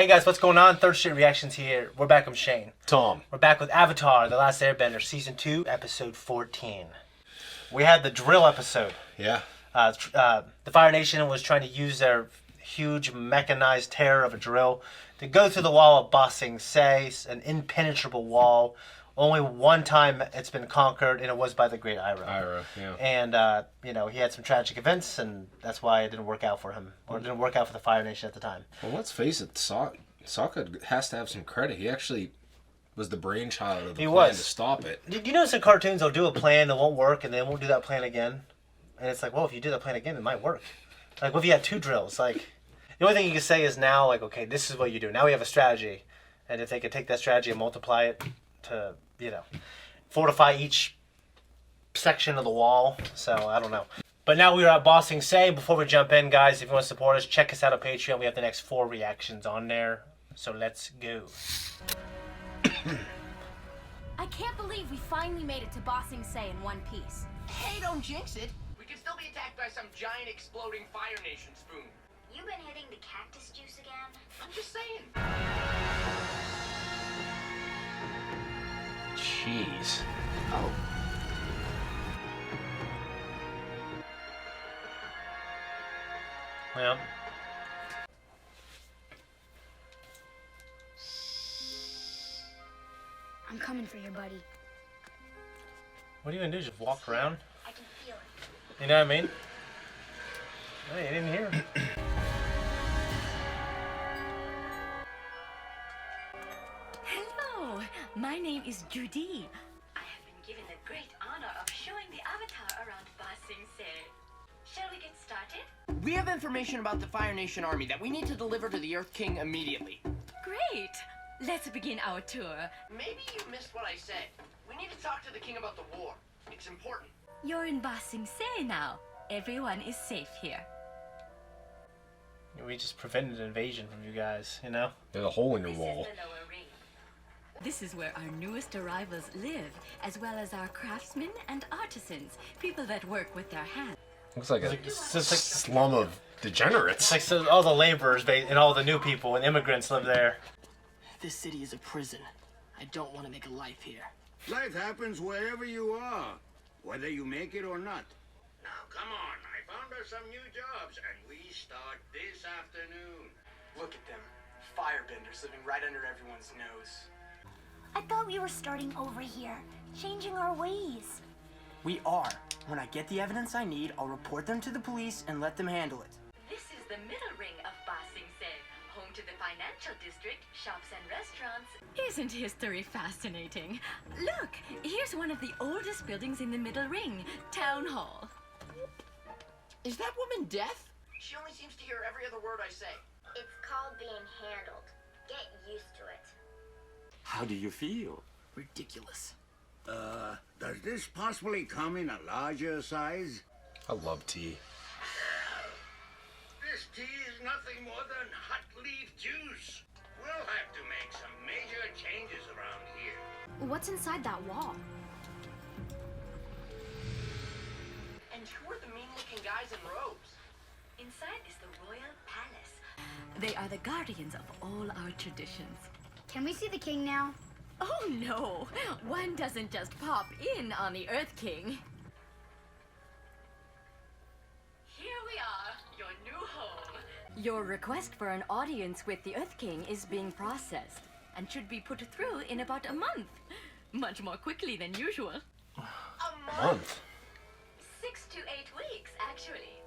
Hey guys, what's going on? Third Shit Reactions here. We're back with Shane. Tom. We're back with Avatar: The Last Airbender, Season 2, Episode 14. We had the drill episode. Yeah. The Fire Nation was trying to use their huge mechanized terror of a drill to go through the wall of Ba Sing Se, an impenetrable wall. Only one time it's been conquered, and it was by the great Iroh. Yeah. And, he had some tragic events, and that's why it didn't work out for him. Or it didn't work out for the Fire Nation at the time. Well, let's face it, Sokka has to have some credit. He actually was the brainchild of the plan to stop it. Did you notice in cartoons they'll do a plan that won't work, and they won't do that plan again? And it's like, well, if you do that plan again, it might work. Like, what if you had 2 drills? Like, the only thing you can say is now, like, okay, this is what you do. Now we have a strategy. And if they could take that strategy and multiply it to, fortify each section of the wall. So, I don't know. But now we are at Ba Sing Se. Before we jump in, guys, if you want to support us, check us out on Patreon. We have the next 4 reactions on there. So, let's go. I can't believe we finally made it to Ba Sing Se in one piece. Hey, don't jinx it. We could still be attacked by some giant exploding Fire Nation spoon. You been hitting the cactus juice again? I'm just saying. Jeez. Oh. Yeah. I'm coming for you, buddy. What are you going to do? Just walk around? I can feel it. You know what I mean? Hey, I didn't hear him. Hello, my name is Judy. I have been given the great honor of showing the Avatar around Ba Sing Se. Shall we get started? We have information about the Fire Nation army that we need to deliver to the Earth King immediately. Great. Let's begin our tour. Maybe you missed what I said. We need to talk to the king about the war. It's important. You're in Ba Sing Se now. Everyone is safe here. We just prevented an invasion from you guys, you know? There's a hole in your This wall. is the lower ring. This is where our newest arrivals live, as well as our craftsmen and artisans, people that work with their hands. Looks like a It's just like slum of degenerates. It's like so all the laborers and all the new people and immigrants live there. This city is a prison. I don't want to make a life here. Life happens wherever you are, whether you make it or not. Now, come on. I found us some new jobs, and we start this afternoon. Look at them. Firebenders living right under everyone's nose. I thought we were starting over here, changing our ways. We are. When I get the evidence I need, I'll report them to the police and let them handle it. This is the middle ring of Ba Sing Se, home to the financial district, shops and restaurants. Isn't history fascinating? Look, here's one of the oldest buildings in the middle ring, Town Hall. Is that woman deaf? She only seems to hear every other word I say. It's called being handled. Get used to it. How do you feel? Ridiculous. Does this possibly come in a larger size? I love tea. This tea is nothing more than hot leaf juice. We'll have to make some major changes around here. What's inside that wall? And who are the mean-looking guys in robes? Inside is the royal palace. They are the guardians of all our traditions. Can we see the king now? Oh no, one doesn't just pop in on the Earth King. Here we are, your new home. Your request for an audience with the Earth King is being processed and should be put through in about a month. Much more quickly than usual. A Month? 6 to 8 weeks, actually.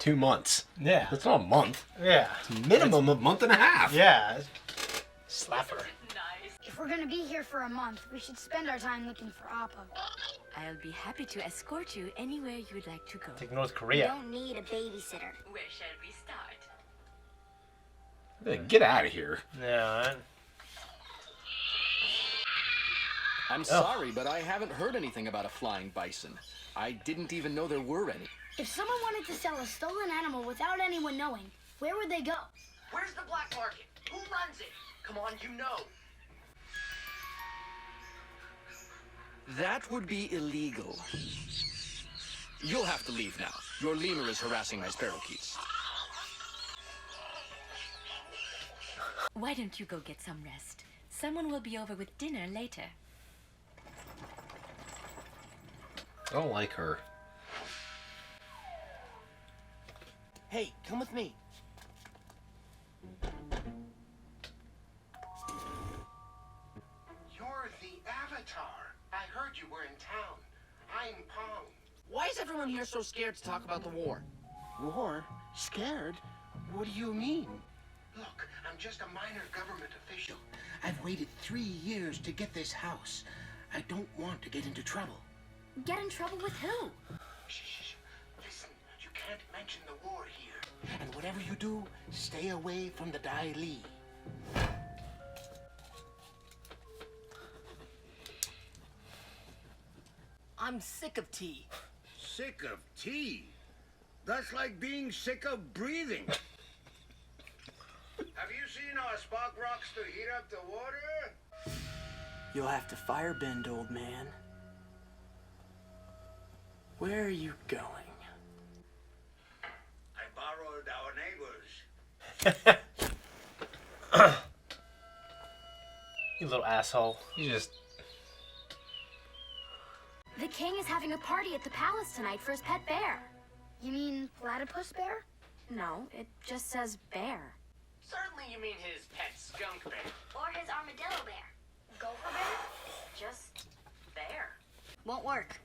2 months. Yeah. That's not a month. Yeah. Minimum a month and a half. Yeah. Slapper. Nice. If we're gonna be here for a month, we should spend our time looking for Appa. I'll be happy to escort you anywhere you'd like to go. Like North We Korea. don't need a babysitter. Where shall we start? Get out of here. Yeah. I'm sorry, but I haven't heard anything about a flying bison. I didn't even know there were any. If someone wanted to sell a stolen animal without anyone knowing, where would they go? Where's the black market? Who runs it? Come on, you know. That would be illegal. You'll have to leave now. Your lemur is harassing my sparrowkeets. Why don't you go get some rest? Someone will be over with dinner later. I don't like her. Hey, come with me. You're the Avatar. I heard you were in town. I'm Pong. Why is everyone here so scared to talk about the war? War? Scared? What do you mean? Look, I'm just a minor government official. I've waited 3 years to get this house. I don't want to get into trouble. Get in trouble with who? Shh. Listen, you can't mention the war here. And whatever you do, stay away from the Dai Li. I'm sick of tea. Sick of tea? That's like being sick of breathing. Have you seen our spark rocks to heat up the water? You'll have to firebend, old man. Where are you going? I borrowed our neighbors. You little asshole. You just... The king is having a party at the palace tonight for his pet bear. You mean platypus bear? No, it just says bear. Certainly you mean his pet skunk bear. Or his armadillo bear. Gopher bear? Just there. Won't work.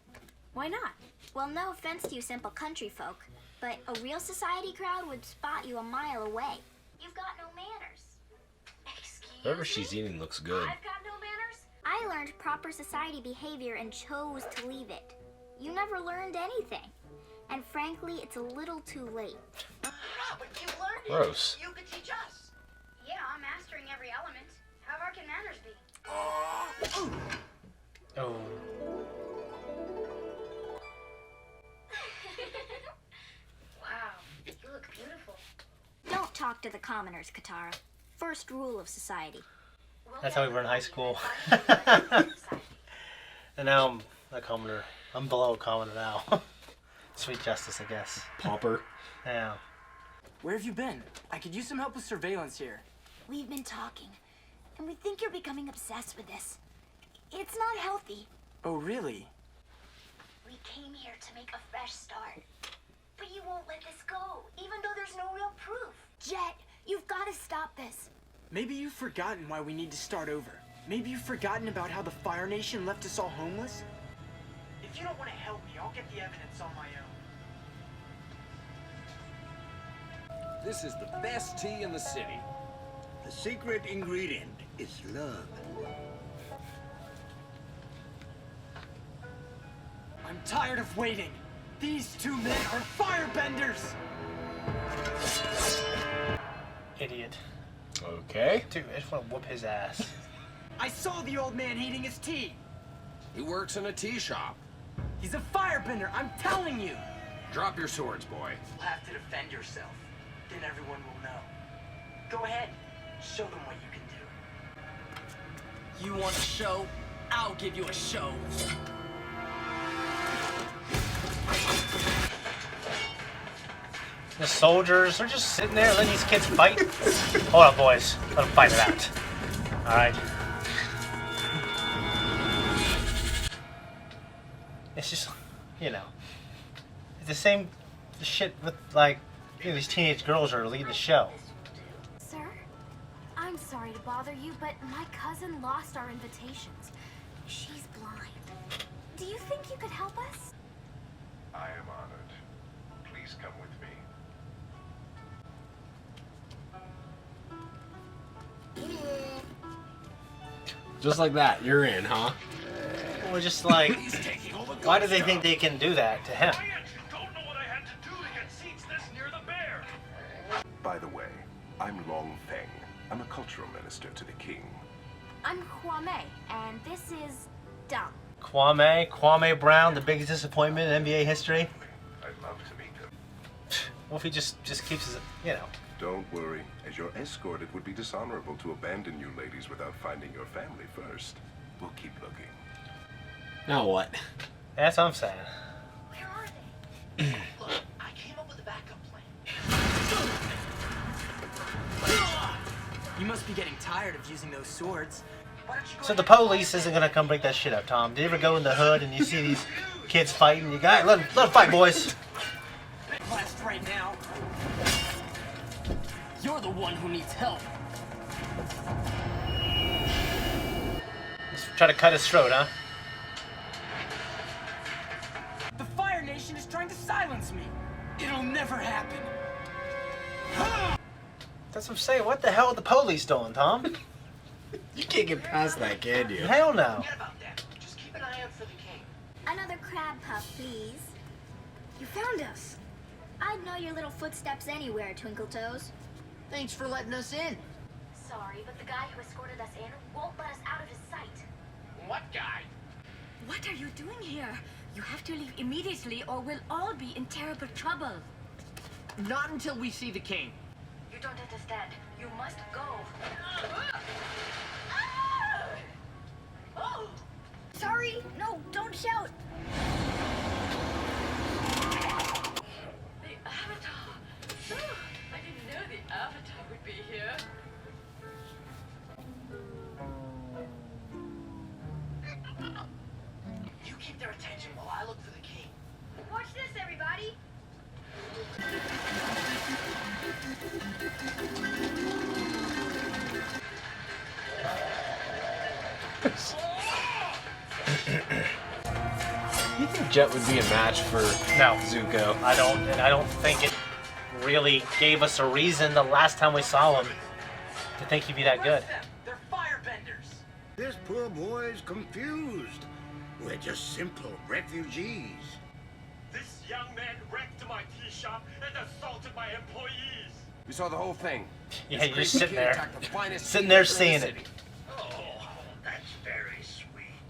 Why not? Well, no offense to you simple country folk, but a real society crowd would spot you a mile away. You've got no manners. Excuse Whatever she's eating looks good. I've got no manners? I learned proper society behavior and chose to leave it. You never learned anything. And frankly, it's a little too late. Yeah, but you learned it. Gross. You could teach us. Yeah, I'm mastering every element. How far can manners be? Oh. Wow, you look beautiful. Don't talk to the commoners, Katara. First rule of society. That's how we were in high school. And now I'm a commoner. I'm below a commoner now. Sweet justice, I guess. Pauper. Yeah. Where have you been? I could use some help with surveillance here. We've been talking, and we think you're becoming obsessed with this. It's not healthy. Oh, really? We came here to make a fresh start. But you won't let this go, even though there's no real proof. Jet, you've got to stop this. Maybe you've forgotten why we need to start over. Maybe you've forgotten about how the Fire Nation left us all homeless. If you don't want to help me, I'll get the evidence on my own. This is the best tea in the city. The secret ingredient is love. I'm tired of waiting. These two men are firebenders! Idiot. Okay. Dude, I just want to whoop his ass. I saw the old man heating his tea. He works in a tea shop. He's a firebender, I'm telling you. Drop your swords, boy. You'll have to defend yourself. Then everyone will know. Go ahead. Show them what you can do. You want a show? I'll give you a show. The soldiers are just sitting there letting these kids fight. Hold on, boys. Let them fight it out. Alright. It's just, you know. It's the same shit with, like, you know, these teenage girls are leading the show. Sir, I'm sorry to bother you, but my cousin lost our invitations. She's blind. Do you think you could help us? I am honored. Please come with me. Just like that, you're in, huh? We're just like, why do they think they can do that to him? By the way, I'm Long Feng. I'm a cultural minister to the king. I'm Kwame, and this is Dom. Kwame Brown, the biggest disappointment in NBA history. I'd love to meet him. What if he just keeps his, you know. Don't worry. As your escort, it would be dishonorable to abandon you ladies without finding your family first. We'll keep looking. Now what? That's what I'm saying. Where are they? Look, I came up with a backup plan. You must be getting tired of using those swords. Why don't you go So the ahead and police isn't gonna come break that shit up, Tom. Did you ever go in the hood and you see these kids fighting? You got let them fight, boys. blast right now. You're the one who needs help. Let's try to cut his throat, huh? The Fire Nation is trying to silence me. It'll never happen. That's what I'm saying. What the hell are the police doing, Tom? You can't get past that, can you? Hell no. Forget about that. Just keep an eye out for the king. Another crab puff, please. You found us. I'd know your little footsteps anywhere, Twinkle Toes. Thanks for letting us in. Sorry, but the guy who escorted us in won't let us out of his sight. What guy? What are you doing here? You have to leave immediately or we'll all be in terrible trouble. Not until we see the king. You don't understand. You must go. Sorry, no, don't shout. The Avatar. I didn't know the Avatar would be here. You keep their attention while I look for the king. Watch this, everybody. You think Jet would be a match for No. Zuko? I don't, and I don't think it really gave us a reason the last time we saw him to think he'd be that good. Arrest them. They're firebenders. This poor boy is confused. We're just simple refugees. This young man wrecked my tea shop and assaulted my employees. We saw the whole thing. Yeah, This you're crazy sitting kid there, attacked the finest sitting tea there maker in the seeing it. city. Oh, that's very sweet.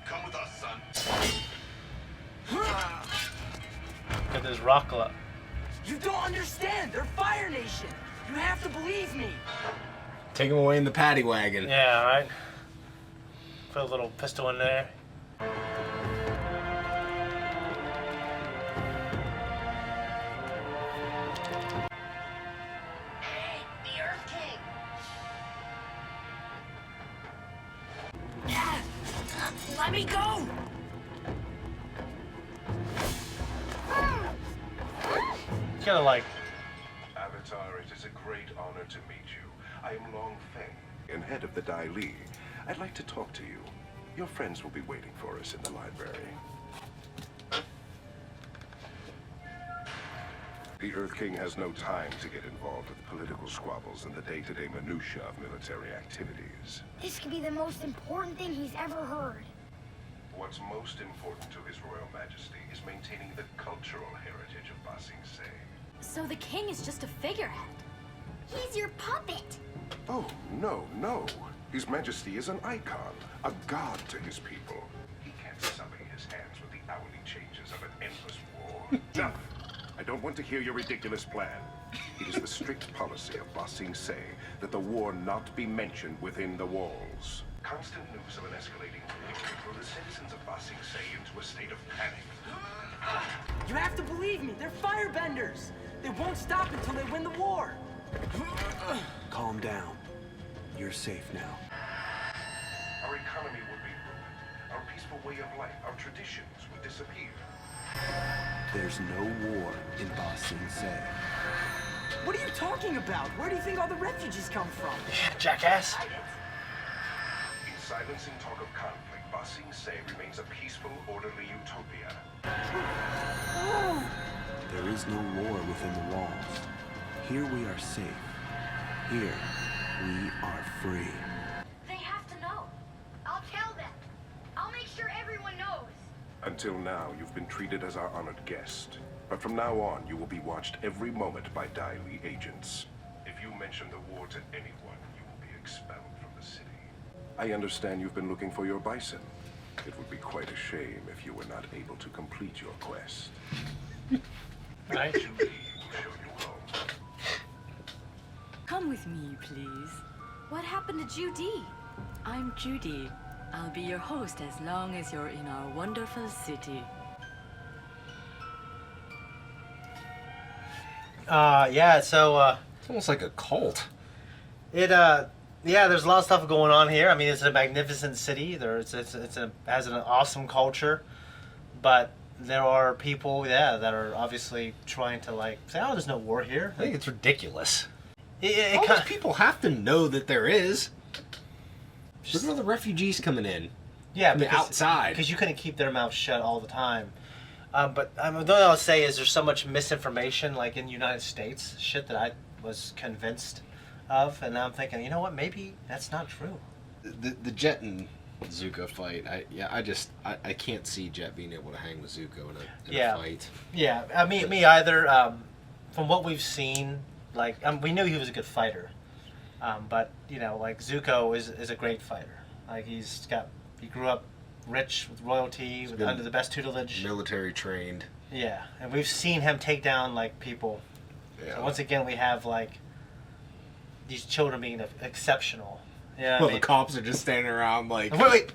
Come with us, son. Got this rock glove. You don't understand. They're Fire Nation. You have to believe me. Take him away in the paddy wagon. Yeah, right. Put a little pistol in there. Hey, the Earth King. Let me go. Kind of like, Avatar, it is a great honor to meet you. I am Long Feng, and head of the Dai Li. I'd like to talk to you. Your friends will be waiting for us in the library. The Earth King has no time to get involved with political squabbles and the day-to-day minutiae of military activities. This could be the most important thing he's ever heard. What's most important to His Royal Majesty is maintaining the cultural heritage of Ba Sing Se. So the king is just a figurehead. He's your puppet. Oh, no, no. His Majesty is an icon, a god to his people. He can't sully his hands with the hourly changes of an endless war. Enough! I don't want to hear your ridiculous plan. It is the strict policy of Ba Sing Se that the war not be mentioned within the walls. Constant news of an escalating conflict throw the citizens of Ba Sing Se into a state of panic. You have to believe me. They're firebenders. They won't stop until they win the war. Calm down. You're safe now. Our economy would be ruined. Our peaceful way of life, our traditions would disappear. There's no war in Ba Sing Se. What are you talking about? Where do you think all the refugees come from? jackass. In silencing talk of conflict, Ba Sing Se remains a peaceful, orderly utopia. There is no war within the walls. Here we are safe. Here we are free. They have to know. I'll tell them. I'll make sure everyone knows. Until now, you've been treated as our honored guest. But from now on, you will be watched every moment by Dai Li agents. If you mention the war to anyone, you will be expelled from the city. I understand you've been looking for your bison. It would be quite a shame if you were not able to complete your quest. Right. Judy will show you home. Come with me, please. What happened to Judy? I'm Judy. I'll be your host as long as you're in our wonderful city. Yeah, so, It's almost like a cult. Yeah, there's a lot of stuff going on here. I mean, it's a magnificent city. Has an awesome culture, but there are people, that are obviously trying to like say, "Oh, there's no war here." I think it's ridiculous. All those people have to know that there is. Look at all the refugees coming in. Yeah, from the outside. Because you couldn't keep their mouths shut all the time. But the only thing I'll say is there's so much misinformation, like in the United States, shit that I was convinced of, and now I'm thinking, you know what? Maybe that's not true. The Jet and Zuko fight. I can't see Jet being able to hang with Zuko in a fight. Yeah, I mean, me either. From what we've seen, like we knew he was a good fighter, but like Zuko is a great fighter. Like he grew up rich with royalty, under the best tutelage, military trained. Yeah, and we've seen him take down like people. Yeah. So once again, we have like these children being exceptional. Yeah. Well, the cops are just standing around like, wait.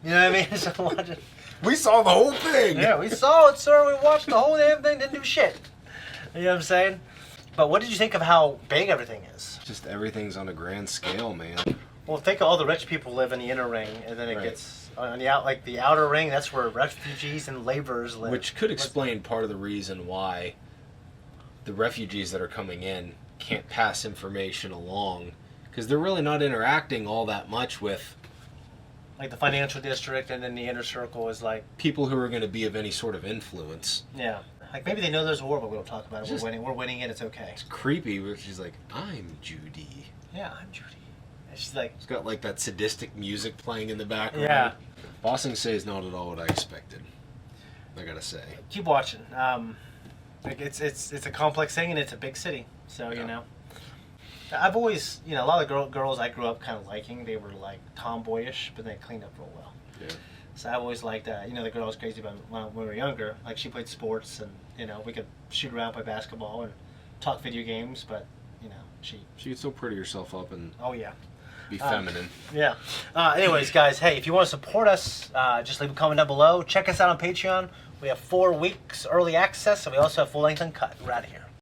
You know what I mean? We saw the whole thing. Yeah, we saw it, sir. We watched the whole damn thing. Didn't do shit. You know what I'm saying? But what did you think of how big everything is? Just everything's on a grand scale, man. Well, think of all the rich people live in the inner ring, and then it gets on the outer ring. That's where refugees and laborers live. Which could explain part of the reason why the refugees that are coming in can't pass information along, because they're really not interacting all that much with, like, the financial district, and then the inner circle is like people who are going to be of any sort of influence. Yeah, like maybe they know there's a war, but we don't talk about it. We're winning it. It's okay. It's creepy, but she's like, "I'm Judy." Yeah, I'm Judy. She's like, it's got like that sadistic music playing in the background. Yeah. Ba Sing Se is not at all what I expected, I gotta say. Keep watching. Like it's a complex thing, and it's a big city, so I've always, a lot of girls I grew up kind of liking, they were like tomboyish, but they cleaned up real well. Yeah. So I always liked the girl I was crazy about when we were younger. Like she played sports, and we could shoot around, play basketball, and talk video games, but she could still pretty herself up and be feminine. Yeah. Anyways, guys, hey, if you want to support us, just leave a comment down below. Check us out on Patreon. We have 4 weeks early access, and we also have full length uncut. We're out of here.